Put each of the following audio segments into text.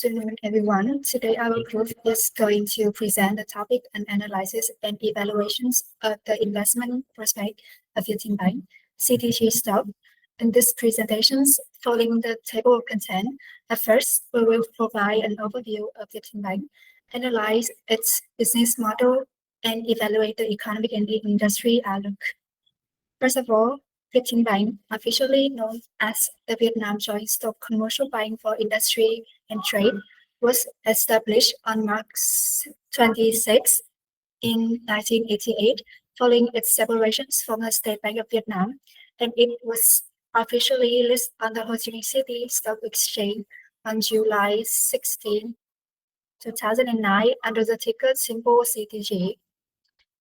afternoon, everyone. Today, our group is going to present the topic and analysis and evaluations of the investment prospect of VIETINBANK CTG stock. In this presentation, following the table of content, at first, we will provide an overview of VIETINBANK, analyze its business model, and evaluate the economic and industry outlook. First of all, VIETINBANK, officially known as the Vietnam Joint Stock Commercial Bank for Industry and Trade, was established on March 26 in 1988, following its separation from the State Bank of Vietnam, and it was officially listed on the Ho Chi Minh City Stock Exchange on July 16, 2009 under the ticker symbol CTG.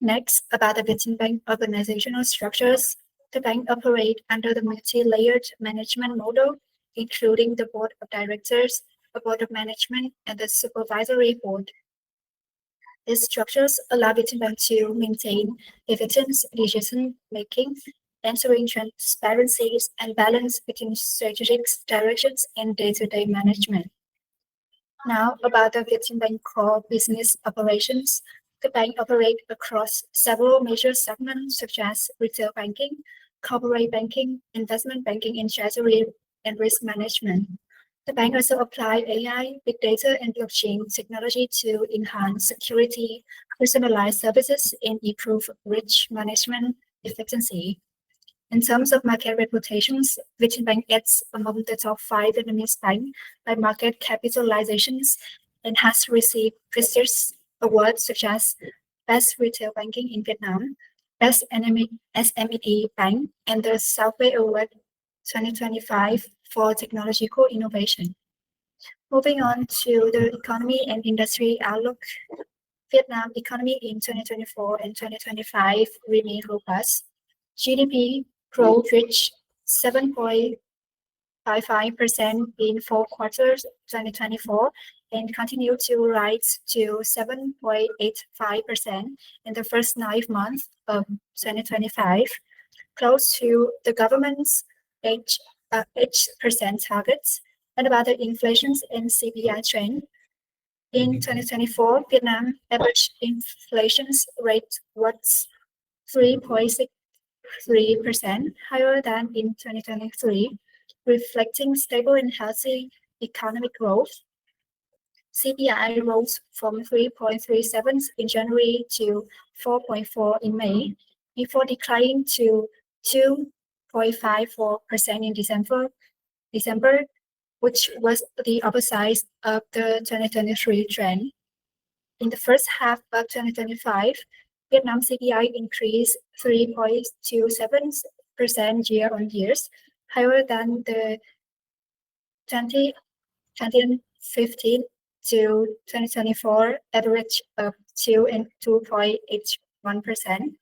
Next, about the VIETINBANK organizational structures. The bank operates under the multi-layered management model, including the board of directors, a board of management, and the supervisory board. These structures allow VIETINBANK to maintain efficient decision-making, ensuring transparency and balance between strategic directions and day-to-day management. Now, about the VIETINBANK core business operations. The bank operates across several major segments such as retail banking, corporate banking, investment banking, and treasury and risk management. The bank also applies AI, big data, and blockchain technology to enhance security, personalized services, and improve risk management efficiency. In terms of market reputations, VIETINBANK is among the top 5 Vietnamese banks by market capitalizations and has received prestigious awards such as Best Retail Banking in Vietnam, Best SME Bank, and the Southway Award 2025 for technological innovation. Moving on to the economy and industry outlook. Vietnam economy in 2024 and 2025 remain robust. GDP growth reached 7.55% in 4 quarters 2024 and continued to rise to 7.85% in the first 9 months of 2025, close to the government's 8% targets. And about the inflation and CPI trend. In 2024, Vietnam average inflation rate was 3.63%, higher than in 2023, reflecting stable and healthy economic growth. CPI rose from 3.37 in January to 4.4 in May, before declining to 2.54% in December, which was the opposite of the 2023 trend. In the first half of 2025, Vietnam CPI increased 3.27% year-on-year, higher than the 2015 to 2024 average of 2 and 2.81%.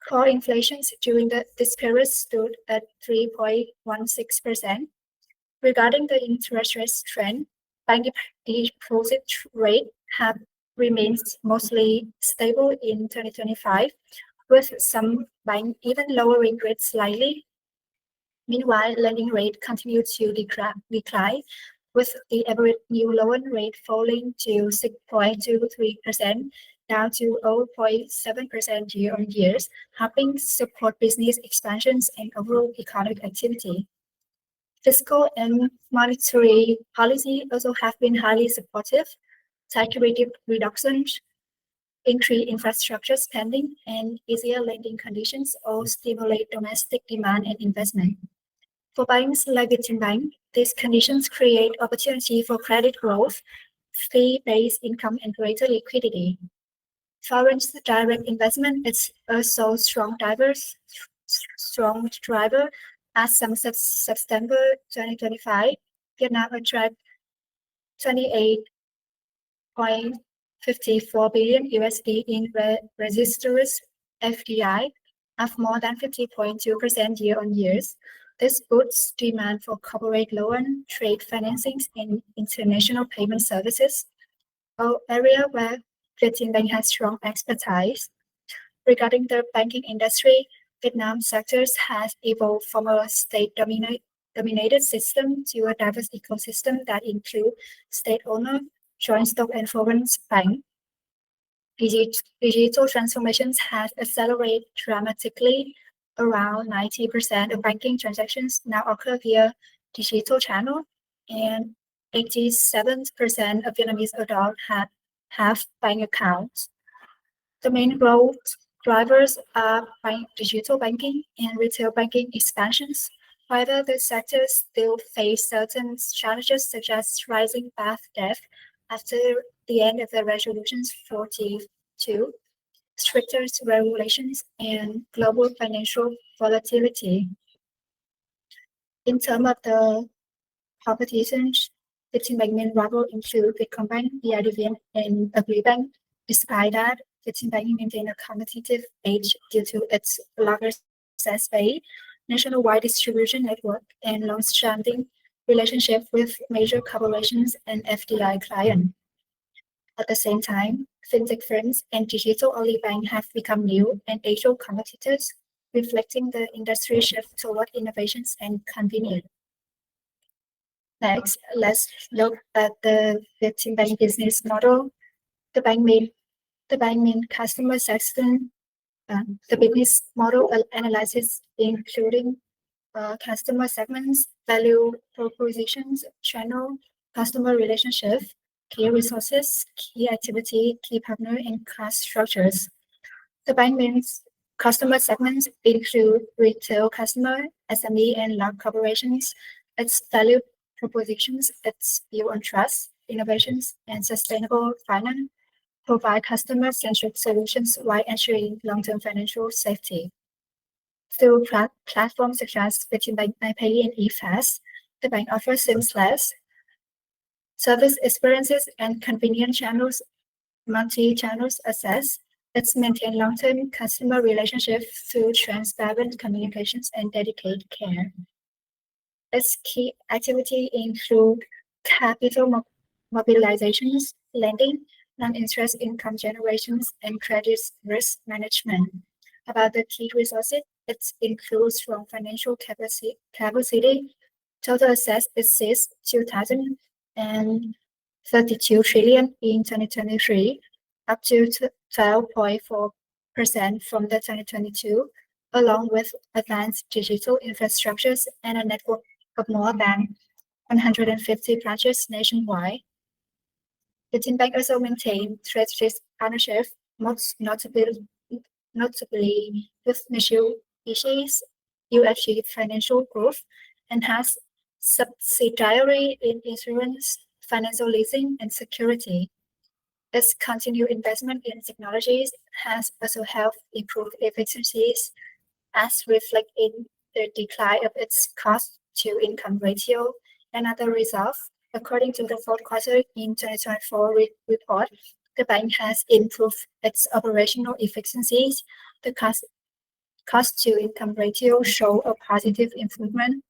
Core inflation during this period stood at 3.16%. Regarding the interest rate trend, bank deposit rate have remained mostly stable in 2025, with some banks even lowering rates slightly. Meanwhile, lending rate continued to decline, with the average new loan rate falling to 6.23%, down to 0.7% year-on-year, helping support business expansions and overall economic activity. Fiscal and monetary policy also have been highly supportive. Tax rate reductions, increased infrastructure spending, and easier lending conditions all stimulate domestic demand and investment. For banks like VIETINBANK, these conditions create opportunity for credit growth, fee-based income, and greater liquidity. Foreign direct investment is also strong driver. As of September 2025, Vietnam attracted 28.54 billion USD in registered FDI, up more than 50.2% year-on-year. This boosts demand for corporate loan, trade financing, and international payment services, an area where VIETINBANK has strong expertise. Regarding the banking industry, Vietnam sectors has evolved from a state-dominated dominated system to a diverse ecosystem that include state-owned, joint stock and foreign bank. Digital transformations have accelerated dramatically. Around 90% of banking transactions now occur via digital channel, and 87% of Vietnamese adults have bank accounts. The main growth drivers are digital banking and retail banking expansions. However, the sectors still face certain challenges such as rising bad debt after the end of the Resolutions 42, stricter regulations, and global financial volatility. In terms of the competitions, VIETINBANK main rival include VIETCOMBANK, VIETINBANK, and AgriBank. Despite that, VIETINBANK maintains a competitive edge due to its larger size base, nationwide distribution network, and long-standing relationship with major corporations and FDI clients. At the same time, fintech firms and digital-only banks have become new and agile competitors, reflecting the industry shift toward innovations and convenience. Next, let's look at the VIETINBANK business model. The bank main customer section. The business model analysis including customer segments, value propositions, channel, customer relationship, key resources, key activity, key partner, and cost structures. The bank mains customer segments include retail customer, SME, and large corporations. Its value propositions, its view on trust, innovations, and sustainable finance provide customer-centric solutions while ensuring long-term financial safety. Through platforms such as VIETINBANK MyPay and eFast, the bank offers seamless service experiences and convenient channels, multi-channels access. It's maintain long-term customer relationships through transparent communications and dedicated care. Its key activity include capital mobilizations, lending, non-interest income generations, and credit risk management. About the key resources, it includes strong financial capacity. Total assets exceeds 2,032 trillion in 2023, up to 12.4% from the 2022, along with advanced digital infrastructures and a network of more than 150 branches nationwide. VIETINBANK also maintains strategic partnerships, most notably with Mitsubishi UFG Financial Group, and has subsidiary in insurance, financial leasing, and security. Its continued investment in technologies has also helped improve efficiencies, as reflected in the decline of its cost-to-income ratio. Another result, according to the fourth quarter in 2024 report, the bank has improved its operational efficiencies. The cost-to-income ratio show a positive improvement.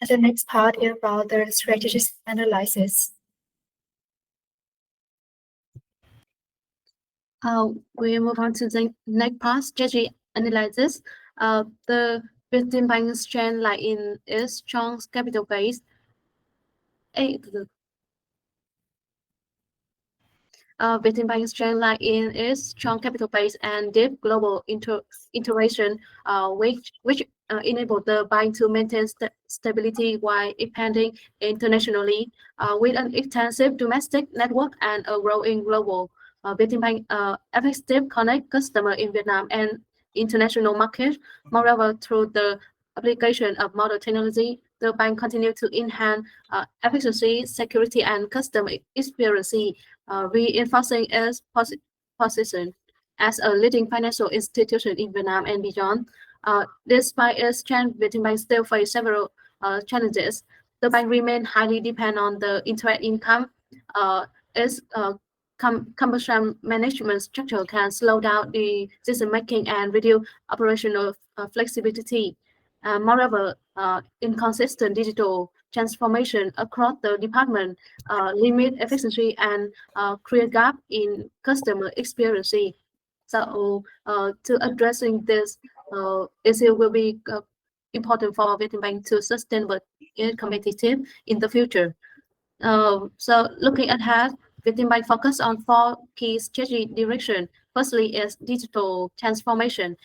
And the next part is about the strategic analysis. We move on to the next part, strategy analysis. The VIETINBANK strength lie in its strong capital base. VIETINBANK strength lie in its strong capital base and deep global integration, which enable the bank to maintain stability while expanding internationally. With an extensive domestic network and a growing global, VIETINBANK effective connect customer in Vietnam and international market. Moreover, through the application of modern technology, the bank continue to enhance efficiency, security, and customer experience, reinforcing its position as a leading financial institution in Vietnam and beyond. Despite its strength, VIETINBANK still face several challenges. The bank remains highly dependent on the interest income. Its cumbersome management structure can slow down the decision making and reduce operational flexibility. Moreover, inconsistent digital transformation across the department limit efficiency and create gap in customer experience. So, to addressing this issue will be important for VIETINBANK to sustainable and competitive in the future. So looking ahead, VIETINBANK focus on 4 key strategy direction. Firstly is digital transformation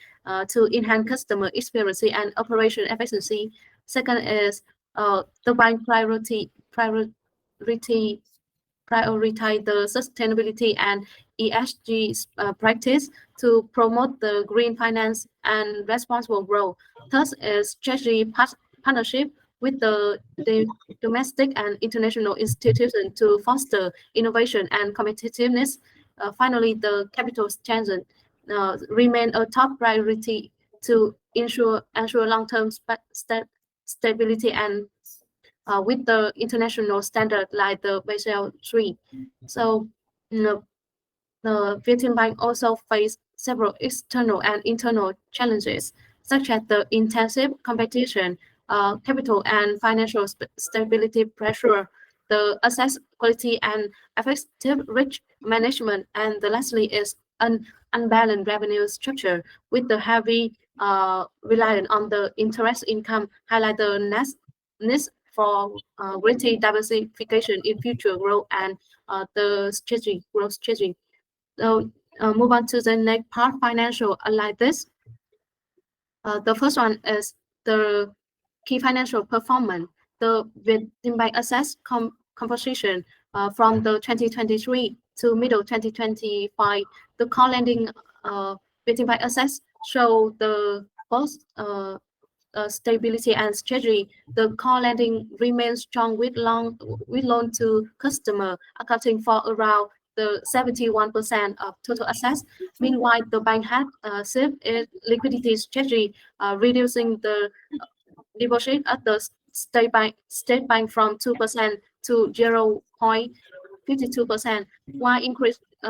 to enhance customer experience and operation efficiency. Second is the bank prioritize the sustainability and ESG practice to promote the green finance and responsible growth. Third is strategy partnership with the domestic and international institutions to foster innovation and competitiveness. Finally, the capital strength remain a top priority to ensure long-term stability and with the international standard like the Basel III. So the VIETINBANK also face several external and internal challenges, such as the intensive competition, capital and financial stability pressure, the asset quality and effective risk management, and the lastly is an unbalanced revenue structure with the heavy reliance on the interest income, highlight the need for greater diversification in future growth and the growth strategy. So move on to the next part, financial like this. The first one is the key financial performance. The VIETINBANK assets composition from the 2023 to middle 2025. The core lending VIETINBANK assets show the both stability and strategy. The core lending remains strong with loan to customer, accounting for around the 71% of total assets. Meanwhile, the bank had saved its liquidity strategy, reducing the deposit at the state bank from 2% to 0.52%, while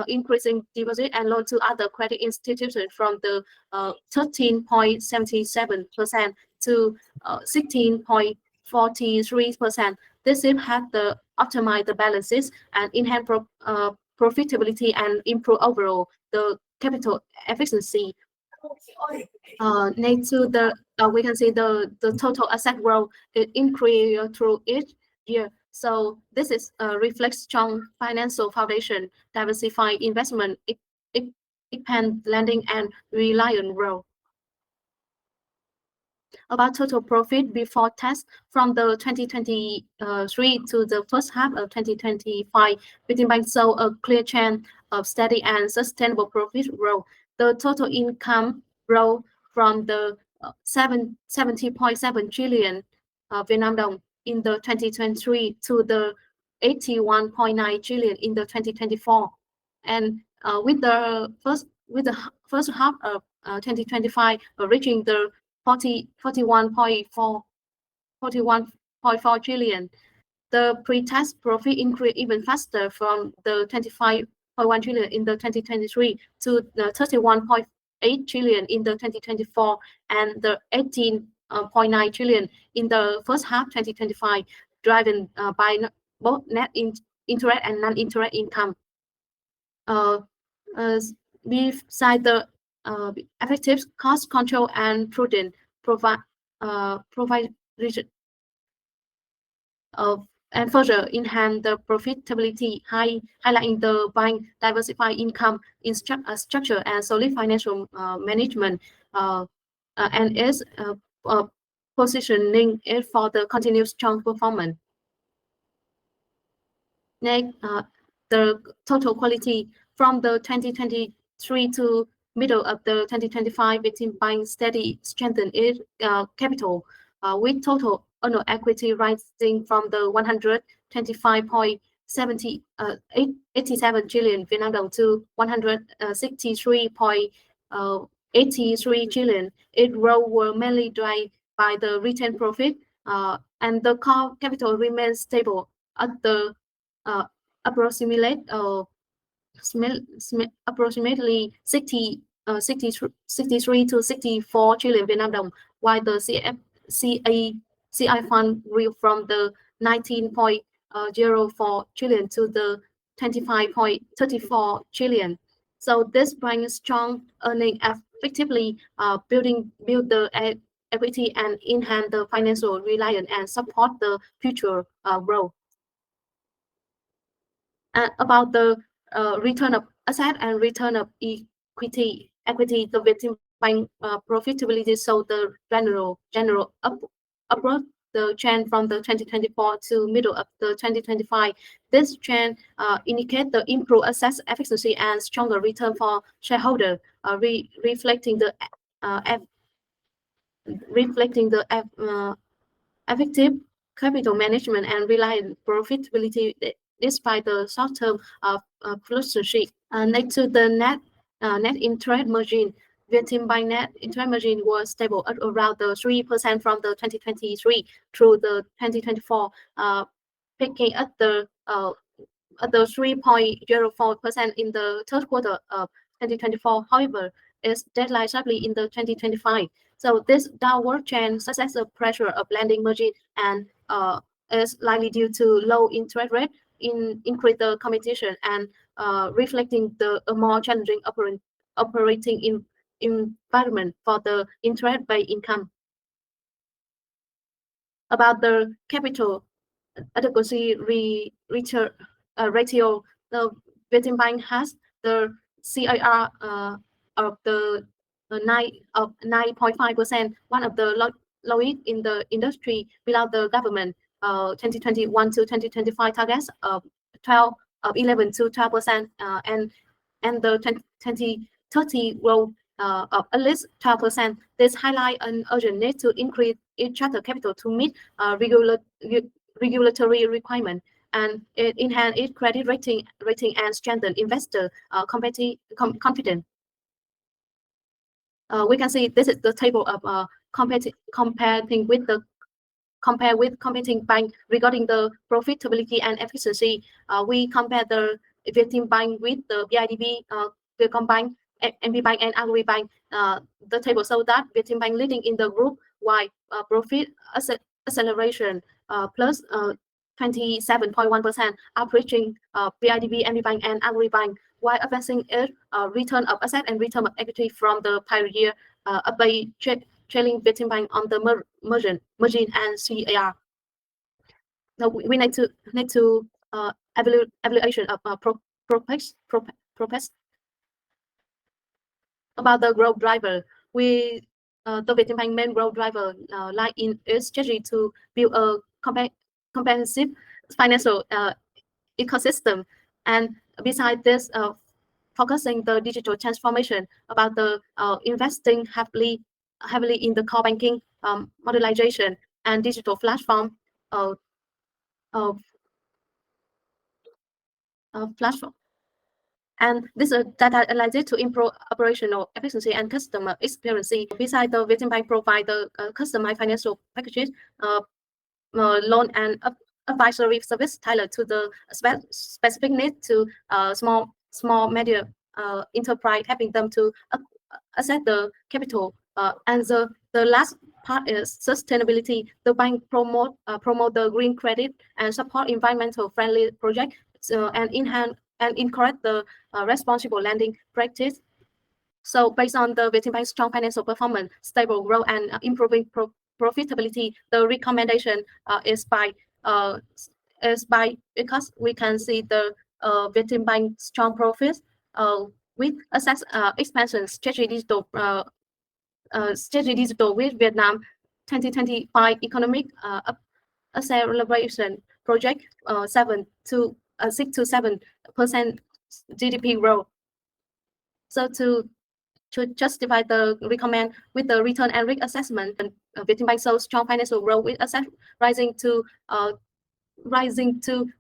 increasing deposit and loan to other credit institutions from the 13.77% to 16.43%. This shift had the optimize the balances and enhance profitability and improve overall the capital efficiency. Next to the we can see the total asset growth it increase through each year. So this is reflects strong financial foundation, diversified investment, expand lending and reliant growth. About total profit before tax from the 2023 to the first half of 2025, VIETINBANK saw a clear trend of steady and sustainable profit growth. The total income grew from the 70.7 trillion Vietnam dong in the 2023 to the 81.9 trillion in the 2024, and with the first half of 2025 reaching the 41.4 trillion. The pre-tax profit increased even faster from the 25.1 trillion in the 2023 to the 31.8 trillion in the 2024 and the 18.9 trillion in the first half 2025, driven by both net interest and non-interest income. Beside the effective cost control and prudent provide and further enhance the profitability, highlighting the bank diversified income in structure and solid financial management, and is positioning it for the continued strong performance. Next, the total quality from the 2023 to middle of the 2025, VIETINBANK steady strengthened its capital, with total annual equity rising from the 125.87 trillion Vietnam dong to 163.83 trillion. Its growth were mainly driven by the retained profit, and the core capital remains stable at the approximately 63 to 64 trillion Vietnam dong, while the CI fund grew from the 19.04 trillion to the 25.34 trillion. So this brings strong earning effectively build the equity and enhance the financial reliance and support the future growth. And about the return of asset and return of equity, the VIETINBANK profitability showed the general upward the trend from the 2024 to middle of the 2025. This trend indicates the improved asset efficiency and stronger return for shareholder, reflecting the effective capital management and reliable profitability despite the short-term fluctuation. Next to the net interest margin, VIETINBANK net interest margin was stable at around the 3% from the 2023 through the 2024, peaking at the 3.04% in the third quarter of 2024. However, it declined sharply in the 2025. So this downward trend suggests the pressure of lending margin and is likely due to low interest rate, increased the competition, and reflecting the more challenging operating environment for the interest-based income. About the capital adequacy ratio, the VIETINBANK has the CIR of the 9.5%, one of the lowest in the industry, below the government 2021 to 2025 targets of 11 to 12%, and the 2030 goal of at least 12%. This highlights an urgent need to increase each charter capital to meet regulatory requirement, and it enhance its credit rating and strengthen investor confidence. We can see this is the table of comparing with competing bank regarding the profitability and efficiency. We compare the VIETINBANK with the VIDB, Vietcombank, MBBank, and Agribank. The table shows that VIETINBANk leading in the group wide profit acceleration plus 27.1%, outreaching VIDB, MBBank, and Agribank, while advancing its return of asset and return of equity from the prior year, by trailing VIETINBANk on the margin and CAR. Now we need to evaluation of PROPECTS. About the growth driver, the VIETINBANk main growth driver lie in its strategy to build a comprehensive financial ecosystem, and besides this, focusing the digital transformation, about the investing heavily in the core banking, modernization, and digital platform platform. And this data analysis to improve operational efficiency and customer experience. Besides, the VIETINBANk provide the customized financial packages, loan and advisory service tailored to the specific needs to small medium enterprise, helping them to access the capital. And the last part is sustainability. The bank promote the green credit and support environmental friendly projects, and enhance and encourage the responsible lending practice. So based on the VIETINBANk's strong financial performance, stable growth, and improving profitability, the recommendation is by because we can see the VIETINBANk strong profits with asset expansion strategy digital with Vietnam 2025 economic acceleration project 6 to 7% GDP growth. So to justify the recommend with the return and risk assessment, VIETINBANk shows strong financial growth with asset rising to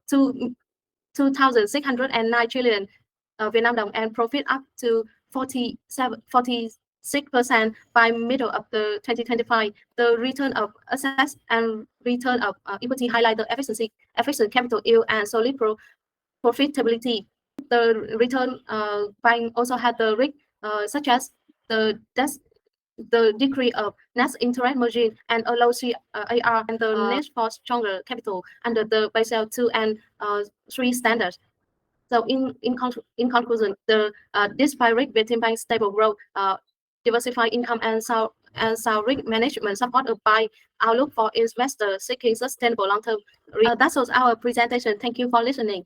2,609 trillion Vietnam dong, and profit up to 46% by middle of the 2025. The return of assets and return of equity highlight the efficient capital yield and solid profitability. The return bank also had the risk such as the decrease of net interest margin and a low CAR, and the need for stronger capital under the Basel II and III standards. So in conclusion, the despite VIETINBANk stable growth, diversified income, and and sound risk management supported by outlook for investors seeking sustainable long-term. That was our presentation. Thank you for listening.